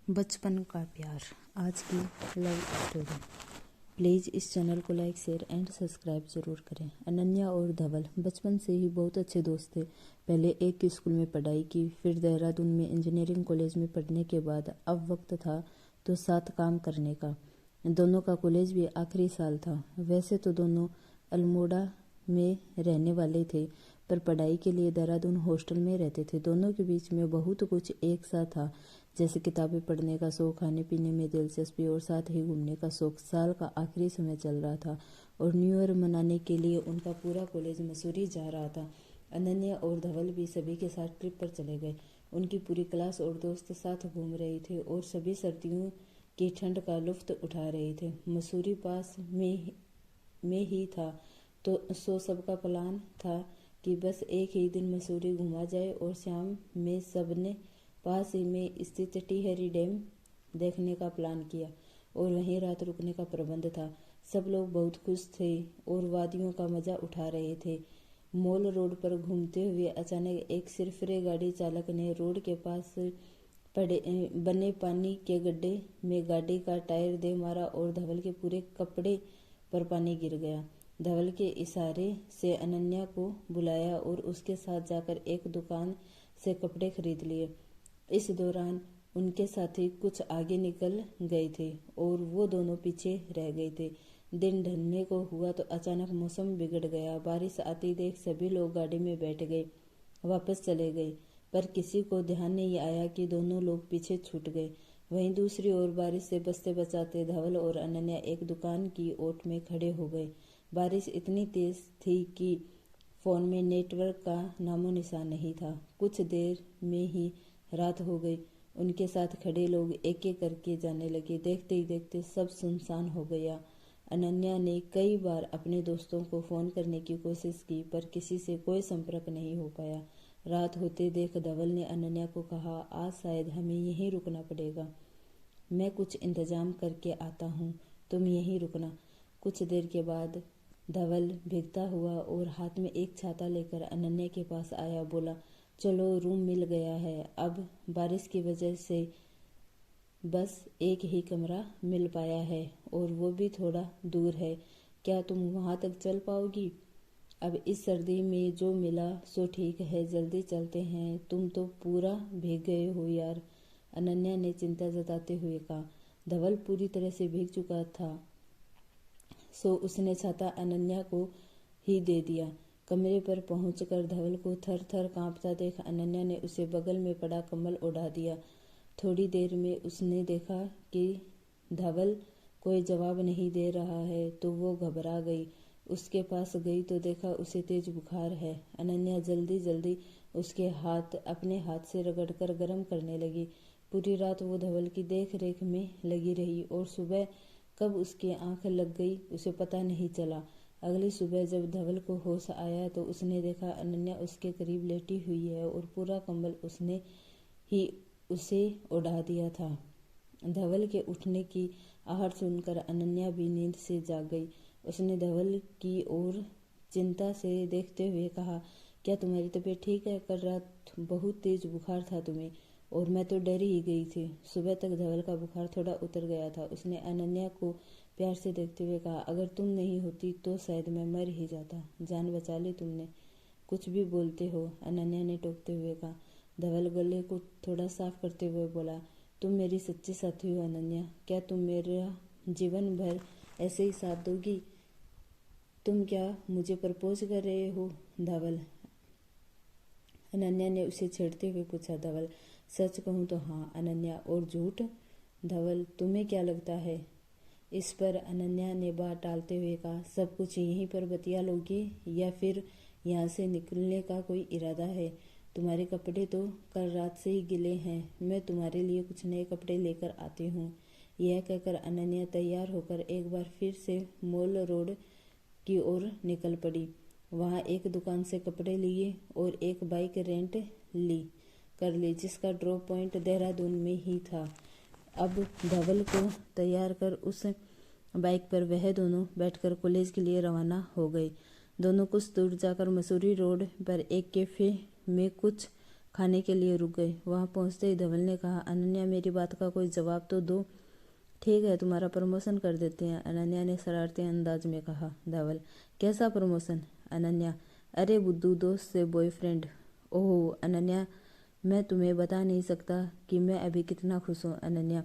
बचपन का प्यार। आज की लव स्टोरी। प्लीज़ इस चैनल को लाइक, शेयर एंड सब्सक्राइब जरूर करें। अनन्या और धवल बचपन से ही बहुत अच्छे दोस्त थे। पहले एक स्कूल में पढ़ाई की, फिर देहरादून में इंजीनियरिंग कॉलेज में पढ़ने के बाद अब वक्त था तो साथ काम करने का। दोनों का कॉलेज भी आखिरी साल था। वैसे तो दोनों अल्मोड़ा में रहने वाले थे, पर पढ़ाई के लिए देहरादून हॉस्टल में रहते थे। दोनों के बीच में बहुत कुछ एक साथ था, जैसे किताबें पढ़ने का शौक, खाने पीने में दिलचस्पी और साथ ही घूमने का शौक। साल का आखिरी समय चल रहा था और न्यू ईयर मनाने के लिए उनका पूरा कॉलेज मसूरी जा रहा था। अनन्या और धवल भी सभी के साथ ट्रिप पर चले गए। उनकी पूरी क्लास और दोस्त साथ घूम रहे थे और सभी सर्दियों की ठंड का लुत्फ उठा रहे थे। मसूरी पास में ही था तो सबका प्लान था कि बस एक ही दिन मसूरी घूमा जाए और शाम में सबने पास ही में स्थित टिहरी डैम देखने का प्लान किया और वहीं रात रुकने का प्रबंध था। सब लोग बहुत खुश थे और वादियों का मजा उठा रहे थे। मॉल रोड पर घूमते हुए अचानक एक सिरफिरे गाड़ी चालक ने रोड के पास बने पानी के गड्ढे में गाड़ी का टायर दे मारा और धवल के पूरे कपड़े पर पानी गिर गया। धवल के इशारे से अनन्या को बुलाया और उसके साथ जाकर एक दुकान से कपड़े खरीद लिए। इस दौरान उनके साथी कुछ आगे निकल गए थे और वो दोनों पीछे रह गए थे। दिन ढलने को हुआ तो अचानक मौसम बिगड़ गया। बारिश आती देख सभी लोग गाड़ी में बैठ गए, वापस चले गए, पर किसी को ध्यान नहीं आया कि दोनों लोग पीछे छूट गए। वहीं दूसरी ओर बारिश से बचते बचाते धवल और अनन्या एक दुकान की ओट में खड़े हो गए। बारिश इतनी तेज थी कि फोन में नेटवर्क का नामो निशान नहीं था। कुछ देर में ही रात हो गई। उनके साथ खड़े लोग एक एक करके जाने लगे। देखते ही देखते सब सुनसान हो गया। अनन्या ने कई बार अपने दोस्तों को फोन करने की कोशिश की, पर किसी से कोई संपर्क नहीं हो पाया। रात होते देख धवल ने अनन्या को कहा, आज शायद हमें यहीं रुकना पड़ेगा। मैं कुछ इंतजाम करके आता हूँ, तुम यहीं रुकना। कुछ देर के बाद धवल भीगता हुआ और हाथ में एक छाता लेकर अनन्या के पास आया। बोला, चलो रूम मिल गया है। अब बारिश की वजह से बस एक ही कमरा मिल पाया है और वो भी थोड़ा दूर है। क्या तुम वहां तक चल पाओगी? अब इस सर्दी में जो मिला सो ठीक है, जल्दी चलते हैं। तुम तो पूरा भीग गए हो यार, अनन्या ने चिंता जताते हुए कहा। धवल पूरी तरह से भीग चुका था, सो उसने छाता अनन्या को ही दे दिया। कमरे पर पहुंचकर धवल को थर थर कांपता देख अनन्या ने उसे बगल में पड़ा कंबल उड़ा दिया। थोड़ी देर में उसने देखा कि धवल कोई जवाब नहीं दे रहा है तो वो घबरा गई। उसके पास गई तो देखा उसे तेज बुखार है। अनन्या जल्दी जल्दी उसके हाथ अपने हाथ से रगड़कर गर्म करने लगी। पूरी रात वो धवल की देख रेख में लगी रही और सुबह कब उसकी आंख लग गई उसे पता नहीं चला। अगली सुबह जब धवल को होश आया तो उसने देखा अनन्या उसके करीब लेटी हुई है और पूरा कंबल उसने ही उसे उड़ा दिया था। धवल के उठने की आहट सुनकर अनन्या भी नींद से जाग गई। उसने धवल की ओर चिंता से देखते हुए कहा, क्या तुम्हारी तबीयत ठीक है? कल रात बहुत तेज बुखार था तुम्हें और मैं तो डर ही गई थी। सुबह तक धवल का बुखार थोड़ा उतर गया था। उसने अनन्या को प्यार से देखते हुए कहा, अगर तुम नहीं होती तो शायद मैं मर ही जाता। जान बचा ली तुमने। कुछ भी बोलते हो, अनन्या ने टोकते हुए कहा। धवल गले को थोड़ा साफ करते हुए बोला, तुम मेरी सच्ची साथी हो अनन्या। क्या तुम मेरा जीवन भर ऐसे ही साथ दोगी? तुम क्या मुझे प्रपोज कर रहे हो? धवल, अनन्या ने उसे छेड़ते हुए पूछा। धवल, सच कहूँ तो हाँ अनन्या। और झूठ? धवल, तुम्हें क्या लगता है? इस पर अनन्या ने बात टालते हुए कहा, सब कुछ यहीं पर बतिया लोगे या फिर यहाँ से निकलने का कोई इरादा है? तुम्हारे कपड़े तो कल रात से ही गिले हैं, मैं तुम्हारे लिए कुछ नए कपड़े लेकर आती हूँ। यह कहकर अनन्या तैयार होकर एक बार फिर से मॉल रोड की ओर निकल पड़ी। वहाँ एक दुकान से कपड़े लिए और एक बाइक रेंट कर ली, जिसका ड्रॉप पॉइंट देहरादून में ही था। अब धवल को तैयार कर उस बाइक पर वह दोनों बैठकर कॉलेज के लिए रवाना हो गए। दोनों कुछ दूर जाकर मसूरी रोड पर एक कैफे में कुछ खाने के लिए रुक गए। वहां पहुंचते ही धवल ने कहा, अनन्या मेरी बात का कोई जवाब तो दो। ठीक है, तुम्हारा प्रमोशन कर देते हैं, अनन्या ने शरारती अंदाज में कहा। धवल, कैसा प्रमोशन? अनन्या, अरे बुद्धू, दोस्त से बॉयफ्रेंड। ओह अनन्या, मैं तुम्हें बता नहीं सकता कि मैं अभी कितना खुश हूँ। अनन्या,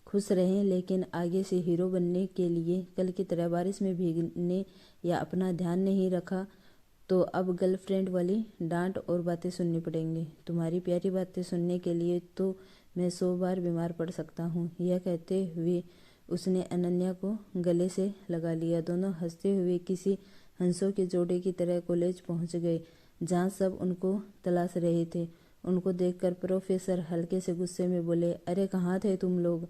खुश रहें, लेकिन आगे से हीरो बनने के लिए कल की तरह बारिश में भीगने या अपना ध्यान नहीं रखा तो अब गर्लफ्रेंड वाली डांट और बातें सुननी पड़ेंगी। तुम्हारी प्यारी बातें सुनने के लिए तो मैं 100 बार बीमार पड़ सकता हूँ। यह कहते हुए उसने अनन्या को गले से लगा लिया। दोनों हंसते हुए किसी हंसों के जोड़े की तरह कॉलेज पहुंच गए, जहाँ सब उनको तलाश रहे थे। उनको देखकर प्रोफेसर हल्के से गुस्से में बोले, अरे कहाँ थे तुम लोग?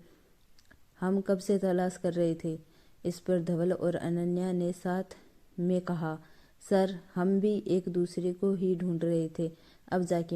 हम कब से तलाश कर रहे थे। इस पर धवल और अनन्या ने साथ में कहा, सर हम भी एक दूसरे को ही ढूंढ रहे थे, अब जाके